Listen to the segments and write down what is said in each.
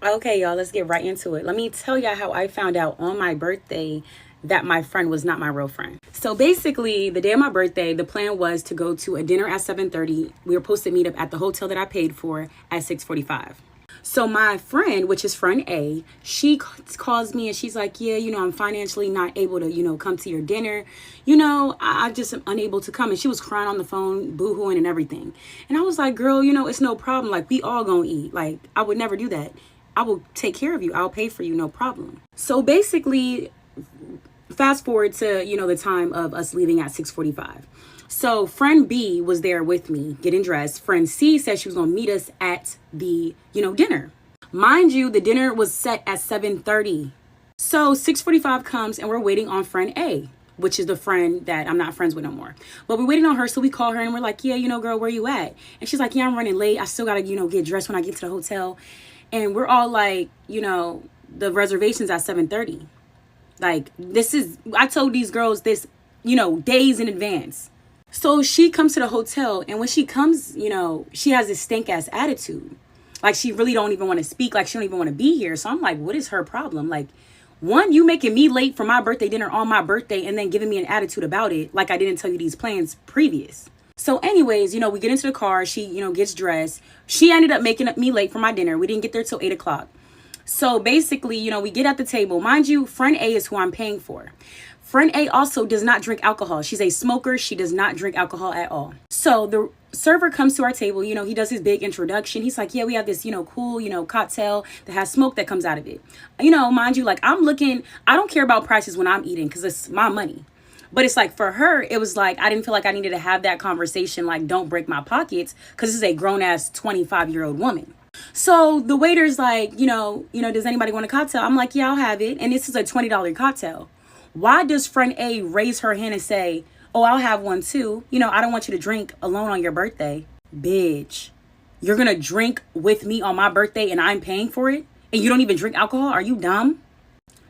Okay, y'all, let's get right into it. Let me tell y'all how I found out on my birthday that my friend was not my real friend. So basically, the day of my birthday, the plan was to go to a dinner at 7:30. We were supposed to meet up at the hotel that I paid for at 6:45. So my friend, which is friend A, she calls me and she's like, "Yeah, I'm financially not able to, come to your dinner. I just am unable to come." And she was crying on the phone, boohooing and everything. And I was like, "Girl, it's no problem. Like, we all gonna eat. Like, I would never do that. I will take care of you. I'll pay for you, no problem." So basically, fast forward to, the time of us leaving at 6:45. So friend B was there with me getting dressed. Friend C said she was going to meet us at the, dinner. Mind you, the dinner was set at 7:30. So 6:45 comes and we're waiting on friend A, which is the friend that I'm not friends with no more. But we're waiting on her, so we call her and we're like, "Yeah, girl, where you at?" And she's like, "Yeah, I'm running late. I still got to, get dressed when I get to the hotel." And we're all like, the reservation's at 7:30. Like, I told these girls this, days in advance. So she comes to the hotel, and when she comes, she has this stank ass attitude. Like, she really don't even want to speak. Like, she don't even want to be here. So I'm like, what is her problem? Like, one, you making me late for my birthday dinner on my birthday and then giving me an attitude about it. Like, I didn't tell you these plans previous. So anyways, we get into the car. She, gets dressed. She ended up making me late for my dinner. We didn't get there till 8 o'clock. So basically, we get at the table. Mind you, friend A is who I'm paying for. Friend A also does not drink alcohol. She's a smoker. She does not drink alcohol at all. So the server comes to our table. He does his big introduction. He's like, "Yeah, we have this, cool, cocktail that has smoke that comes out of it." Mind you, like, I don't care about prices when I'm eating because it's my money. But it's like, for her, it was like, I didn't feel like I needed to have that conversation. Like, don't break my pockets, because this is a grown ass 25-year-old woman. So the waiter's like, does anybody want a cocktail? I'm like, "Yeah, I'll have it." And this is a $20 cocktail. Why does friend A raise her hand and say, "Oh, I'll have one too. I don't want you to drink alone on your birthday." Bitch, you're going to drink with me on my birthday and I'm paying for it? And you don't even drink alcohol? Are you dumb?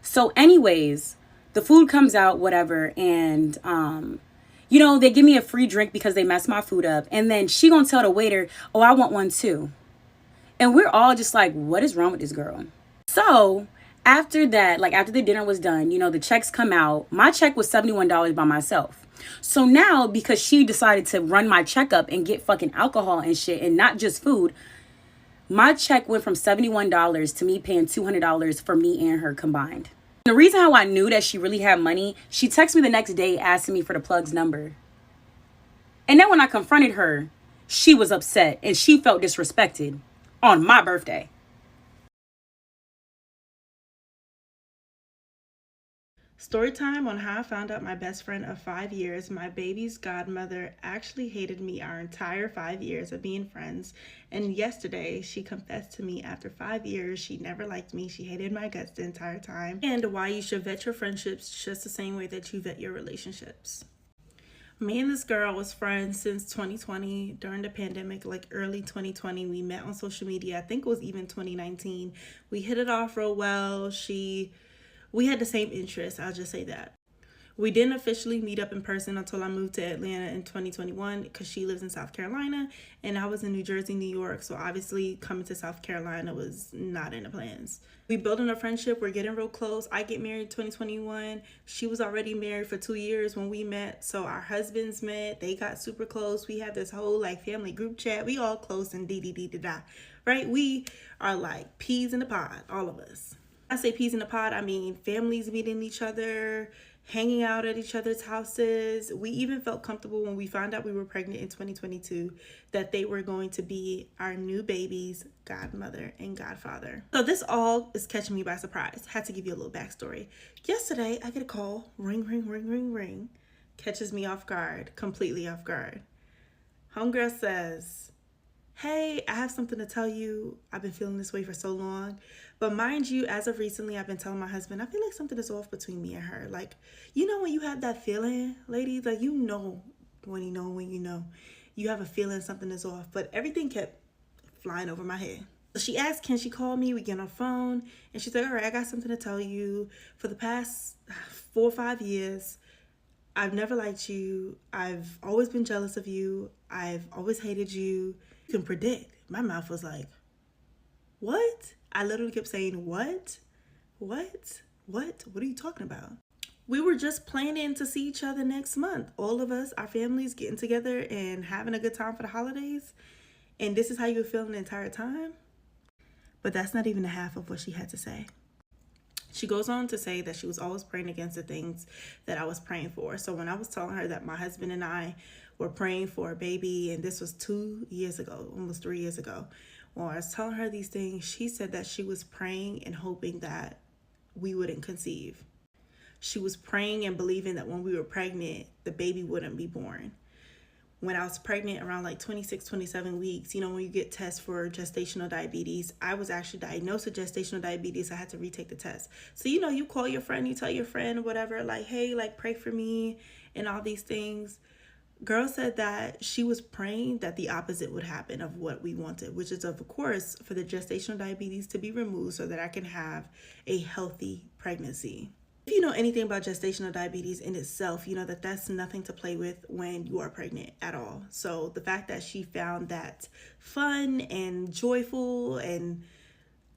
So anyways, the food comes out, whatever. And, they give me a free drink because they messed my food up. And then she going to tell the waiter, "Oh, I want one too." And we're all just like, what is wrong with this girl? So after that, like, after the dinner was done, the checks come out. My check was $71 by myself. So now, because she decided to run my check up and get fucking alcohol and shit and not just food, my check went from $71 to me paying $200 for me and her combined. The reason how I knew that she really had money, she texted me the next day asking me for the plug's number. And then when I confronted her, she was upset and she felt disrespected on my birthday. Story time on how I found out my best friend of 5 years, my baby's godmother, actually hated me our entire 5 years of being friends. And yesterday, she confessed to me after 5 years she never liked me. She hated my guts the entire time. And why you should vet your friendships just the same way that you vet your relationships. Me and this girl was friends since 2020 during the pandemic, like early 2020. We met on social media. I think it was even 2019. We hit it off real well. We had the same interests, I'll just say that. We didn't officially meet up in person until I moved to Atlanta in 2021 because she lives in South Carolina and I was in New Jersey, New York. So obviously coming to South Carolina was not in the plans. We building a friendship. We're getting real close. I get married in 2021. She was already married for 2 years when we met. So our husbands met. They got super close. We had this whole like family group chat. We all close and da, right? We are like peas in the pod, all of us. I say peas in the pod, I mean families meeting each other, hanging out at each other's houses. We even felt comfortable when we found out we were pregnant in 2022 that they were going to be our new baby's godmother and godfather. So this all is catching me by surprise. Had to give you a little backstory. Yesterday, I get a call, ring, ring, ring, ring, ring. Catches me off guard, completely off guard. Homegirl says, "Hey, I have something to tell you. I've been feeling this way for so long. But mind you, as of recently, I've been telling my husband, I feel like something is off between me and her. Like, when you have that feeling, ladies, like, when you have a feeling something is off. But everything kept flying over my head. So she asked, can she call me? We get on the phone. And she's like, all right, I got something to tell you. For the past 4 or 5 years, I've never liked you. I've always been jealous of you. I've always hated you. You can predict. My mouth was like, what? I literally kept saying, what? What? What? What are you talking about? We were just planning to see each other next month. All of us, our families getting together and having a good time for the holidays. And this is how you were feeling the entire time? But that's not even the half of what she had to say. She goes on to say that she was always praying against the things that I was praying for. So when I was telling her that my husband and I were praying for a baby, and this was 2 years ago, almost 3 years ago, when I was telling her these things, she said that she was praying and hoping that we wouldn't conceive. She was praying and believing that when we were pregnant, the baby wouldn't be born. When I was pregnant around like 26, 27 weeks, you know, when you get tests for gestational diabetes, I was actually diagnosed with gestational diabetes. I had to retake the test. So, you know, you call your friend, you tell your friend, whatever, like, hey, like, pray for me and all these things. Girl said that she was praying that the opposite would happen of what we wanted, which is, of course, for the gestational diabetes to be removed so that I can have a healthy pregnancy. If you know anything about gestational diabetes in itself, you know that that's nothing to play with when you are pregnant at all. So the fact that she found that fun and joyful, and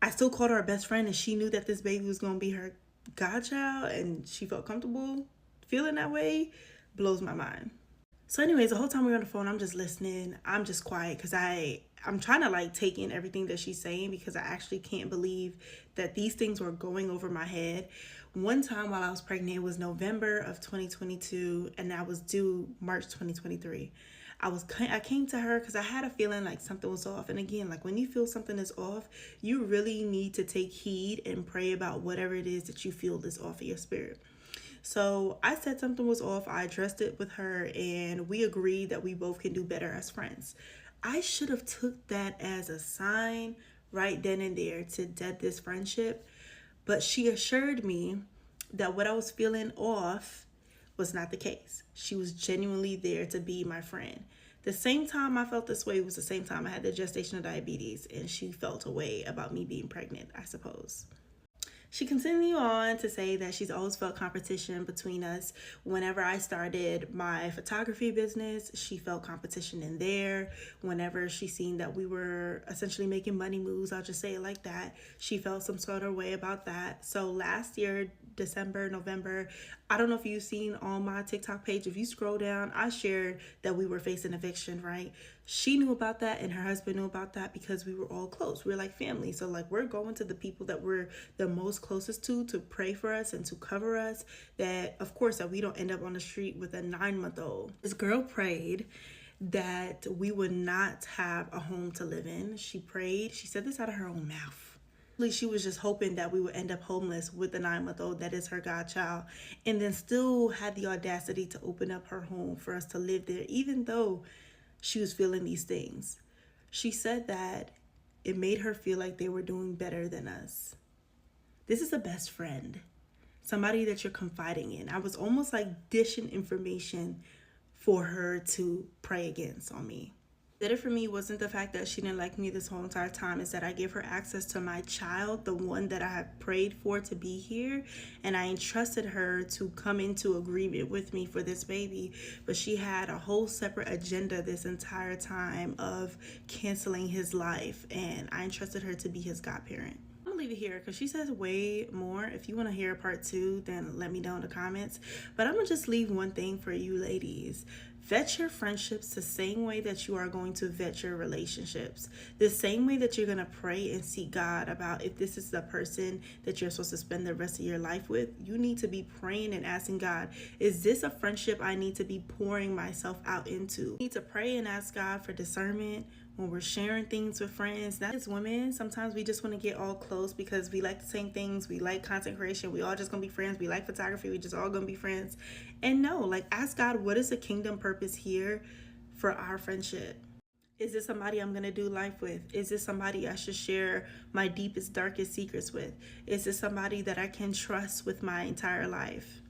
I still called her a best friend, and she knew that this baby was going to be her godchild, and she felt comfortable feeling that way, blows my mind. So anyways, the whole time we were on the phone, I'm just listening. I'm just quiet because I'm trying to like take in everything that she's saying, because I actually can't believe that these things were going over my head. One time while I was pregnant, it was November of 2022, and I was due March 2023. I came to her because I had a feeling like something was off. And again, like when you feel something is off, you really need to take heed and pray about whatever it is that you feel is off of your spirit. So I said something was off. I addressed it with her, and we agreed that we both can do better as friends. I should have took that as a sign right then and there to dead this friendship. But she assured me that what I was feeling off was not the case. She was genuinely there to be my friend. The same time I felt this way was the same time I had the gestational diabetes, and she felt a way about me being pregnant, I suppose. She continued on to say that she's always felt competition between us. Whenever I started my photography business, she felt competition in there. Whenever she seen that we were essentially making money moves, I'll just say it like that, she felt some sort of way about that. So last year, December, November, I don't know if you've seen on my TikTok page, if you scroll down, I shared that we were facing eviction, right? She knew about that, and her husband knew about that because we were all close. We're like family. So like we're going to the people that we're the most closest to pray for us and to cover us, that of course that we don't end up on the street with a 9-month-old. This girl prayed that we would not have a home to live in. She prayed, she said this out of her own mouth. She was just hoping that we would end up homeless with the 9-month-old that is her godchild, and then still had the audacity to open up her home for us to live there, even though she was feeling these things. She said that it made her feel like they were doing better than us. This is a best friend, somebody that you're confiding in. I was almost like dishing information for her to pray against on me. Did it for me wasn't the fact that she didn't like me this whole entire time. Is that I gave her access to my child, the one that I have prayed for to be here, and I entrusted her to come into agreement with me for this baby. But she had a whole separate agenda this entire time of canceling his life, and I entrusted her to be his godparent. I'm gonna leave it here because she says way more. If you want to hear part 2, then let me know in the comments. But I'm gonna just leave one thing for you ladies. Vet your friendships the same way that you are going to vet your relationships. The same way that you're going to pray and seek God about if this is the person that you're supposed to spend the rest of your life with. You need to be praying and asking God, is this a friendship I need to be pouring myself out into? You need to pray and ask God for discernment when we're sharing things with friends. That is women. Sometimes we just want to get all close because we like the same things. We like content creation. We all just gonna be friends. We like photography. We just all gonna be friends. And no, like ask God, what is the kingdom purpose here for our friendship? Is this somebody I'm gonna do life with? Is this somebody I should share my deepest, darkest secrets with? Is this somebody that I can trust with my entire life?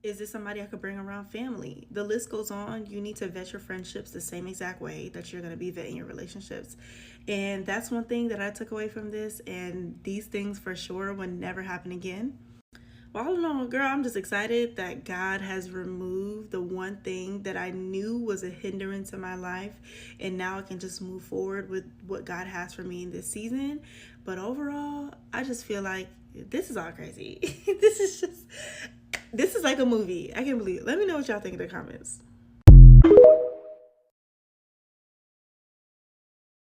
Is this somebody I could bring around family? The list goes on. You need to vet your friendships the same exact way that you're going to be vetting your relationships. And that's one thing that I took away from this. And these things for sure will never happen again. Well, I don't know, girl, I'm just excited that God has removed the one thing that I knew was a hindrance in my life. And now I can just move forward with what God has for me in this season. But overall, I just feel like this is all crazy. This is like a movie. I can't believe it. Let me know what y'all think in the comments.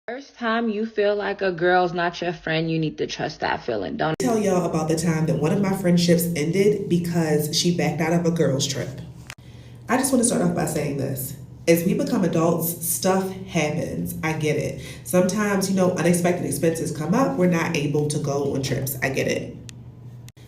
First time you feel like a girl's not your friend, you need to trust that feeling. Don't Tell y'all about the time that one of my friendships ended because she backed out of a girls' trip. I just want to start off by saying this. As we become adults, stuff happens. I get it. Sometimes, unexpected expenses come up. We're not able to go on trips. I get it.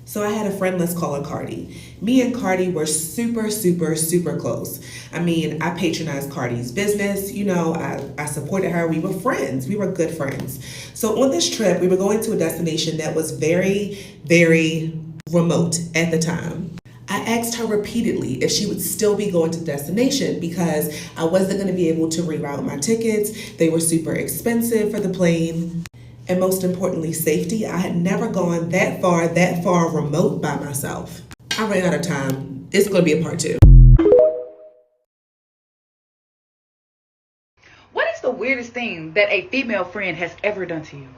So I had a friend, let's call her Cardi. Me and Cardi were super, super, super close. I mean, I patronized Cardi's business. I supported her. We were friends. We were good friends. So on this trip, we were going to a destination that was very, very remote at the time. I asked her repeatedly if she would still be going to the destination because I wasn't going to be able to reroute my tickets. They were super expensive for the plane. And most importantly, safety. I had never gone that far remote by myself. I ran out of time. It's going to be a part 2. What is the weirdest thing that a female friend has ever done to you?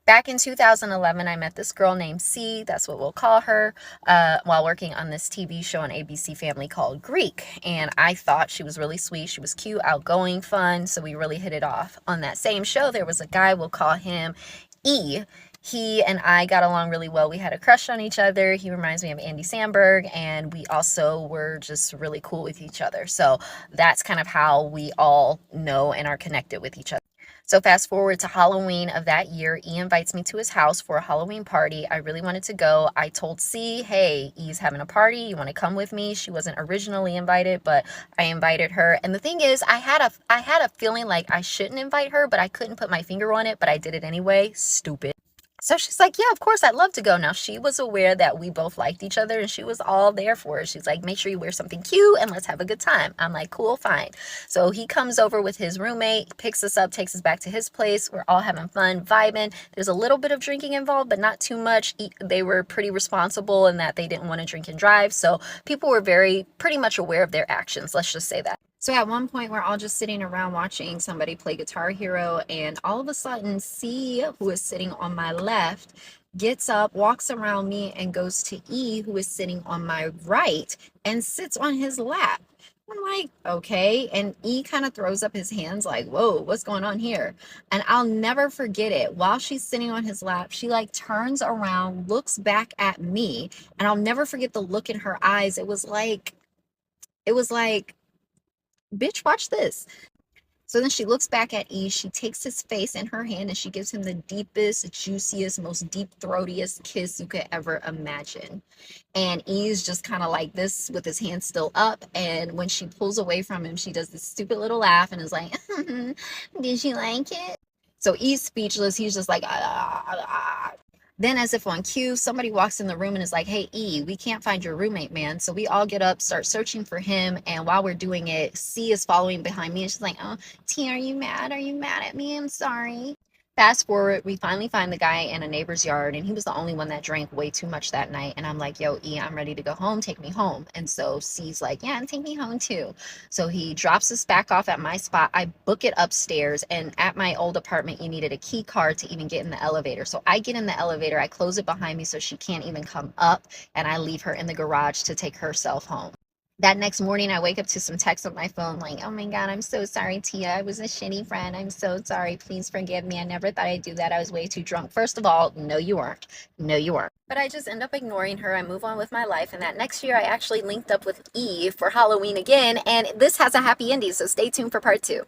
Back in 2011, I met this girl named C, that's what we'll call her, while working on this TV show on ABC Family called Greek. And I thought she was really sweet. She was cute, outgoing, fun, so we really hit it off. On that same show, there was a guy, we'll call him E. He and I got along really well. We had a crush on each other. He reminds me of Andy Samberg, and we also were just really cool with each other. So that's kind of how we all know and are connected with each other. So fast forward to Halloween of that year, E invites me to his house for a Halloween party. I really wanted to go. I told C, hey, E's having a party. You want to come with me? She wasn't originally invited, but I invited her. And the thing is, I had a feeling like I shouldn't invite her, but I couldn't put my finger on it, but I did it anyway. Stupid. So she's like, yeah, of course, I'd love to go. Now, she was aware that we both liked each other, and she was all there for it. She's like, make sure you wear something cute and let's have a good time. I'm like, cool, fine. So he comes over with his roommate, picks us up, takes us back to his place. We're all having fun, vibing. There's a little bit of drinking involved, but not too much. They were pretty responsible in that they didn't want to drink and drive. So people were pretty much aware of their actions. Let's just say that. So at one point, we're all just sitting around watching somebody play Guitar Hero, and all of a sudden, C, who is sitting on my left, gets up, walks around me, and goes to E, who is sitting on my right, and sits on his lap. I'm like, okay. And E kind of throws up his hands like, whoa, what's going on here? And I'll never forget it. While she's sitting on his lap, she like turns around, looks back at me, and I'll never forget the look in her eyes. It was like, bitch, watch this. So then she looks back at E, she takes his face in her hand, and she gives him the deepest, juiciest, most deep-throatiest kiss you could ever imagine. And E's just kind of like this with his hand still up, and when she pulls away from him, she does this stupid little laugh and is like, did you like it? So E's speechless. He's just like, ah. Then, as if on cue, somebody walks in the room and is like, hey, E, we can't find your roommate, man. So we all get up, start searching for him. And while we're doing it, C is following behind me. And she's like, oh, T, are you mad? Are you mad at me? I'm sorry. Fast forward, we finally find the guy in a neighbor's yard, and he was the only one that drank way too much that night. And I'm like, yo, E, I'm ready to go home. Take me home. And so C's like, yeah, take me home too. So he drops us back off at my spot. I book it upstairs. And at my old apartment, you needed a key card to even get in the elevator. So I get in the elevator. I close it behind me so she can't even come up. And I leave her in the garage to take herself home. That next morning, I wake up to some text on my phone like, oh my God, I'm so sorry, Tia. I was a shitty friend. I'm so sorry. Please forgive me. I never thought I'd do that. I was way too drunk. First of all, no, you weren't. No, you weren't. But I just end up ignoring her. I move on with my life. And that next year, I actually linked up with E for Halloween again. And this has a happy ending. So stay tuned for part 2.